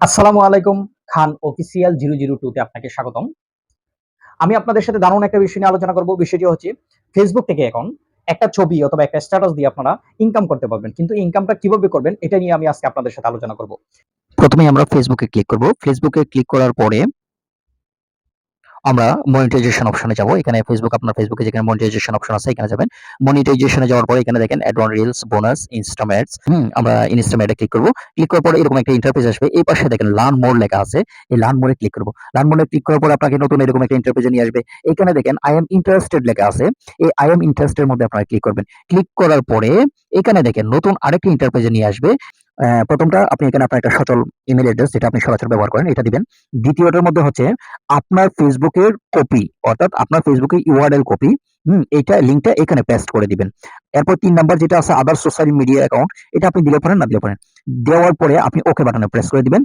আসসালামু আলাইকুম। খান অফিসিয়াল 002 তে আপনাকে স্বাগতম। আমি আপনাদের সাথে দারুণ একটা বিষয় নিয়ে আলোচনা করব। বিষয়টি হচ্ছে Facebook থেকে এখন একটা ছবি অথবা একটা স্ট্যাটাস দিয়ে আপনারা ইনকাম করতে পারবেন। কিন্তু ইনকামটা কিভাবে করবেন এটা নিয়ে আমি আজকে আপনাদের সাথে আলোচনা করব। প্রথমেই আমরা ফেসবুকে ক্লিক করব। ফেসবুকে ক্লিক করার পরে আমরা মনিটাইজেশন অপশনে যাব। এখানে আপনার ফেসবুকে যেখানে মনিটাইজেশন অপশন আছে এখানে যাবেন। মনিটাইজেশনে যাওয়ার পরে এখানে দেখেন অ্যাড অন রিলস, বোনাস, ইনস্টাম্যাটস। আমরা ইনস্টাম্যাটে ক্লিক করব। ক্লিক করার পরে এরকম একটা ইন্টারফেস আসবে। এই পাশে দেখেন লার্ন মোর লেখা আছে। এই লার্ন মোরে ক্লিক করব। লার্ন মোরে ক্লিক করার পরে আপনাকে নতুন এরকম একটা ইন্টারফেসে নিয়ে আসবে। এখানে দেখেন আই এম ইন্টারেস্টেড লেখা আছে। এই আই এম ইন্টারেস্টেড এর মধ্যে আপনারা ক্লিক করবেন। ক্লিক করার পরে এখানে দেখেন নতুন আরেকটা ইন্টারফেসে নিয়ে আসবে। প্রথমটা আপনি এখানে আপনার একটা সচল ইমেইল অ্যাড্রেস যেটা আপনি সরাসরি ব্যবহার করেন এটা দিবেন। দ্বিতীয়টার মধ্যে হচ্ছে আপনার ফেসবুকের কপি অর্থাৎ আপনার ফেসবুকের ইউআরএল কপি এইটা লিংকটা এখানে পেস্ট করে দিবেন। এরপর ৩ নাম্বার যেটা আছে আদার সোশ্যাল মিডিয়া অ্যাকাউন্ট এটা আপনি দিলে পারেন না দিলে পারেন। দেওয়ার পরে আপনি ওকে বাটনে প্রেস করে দিবেন।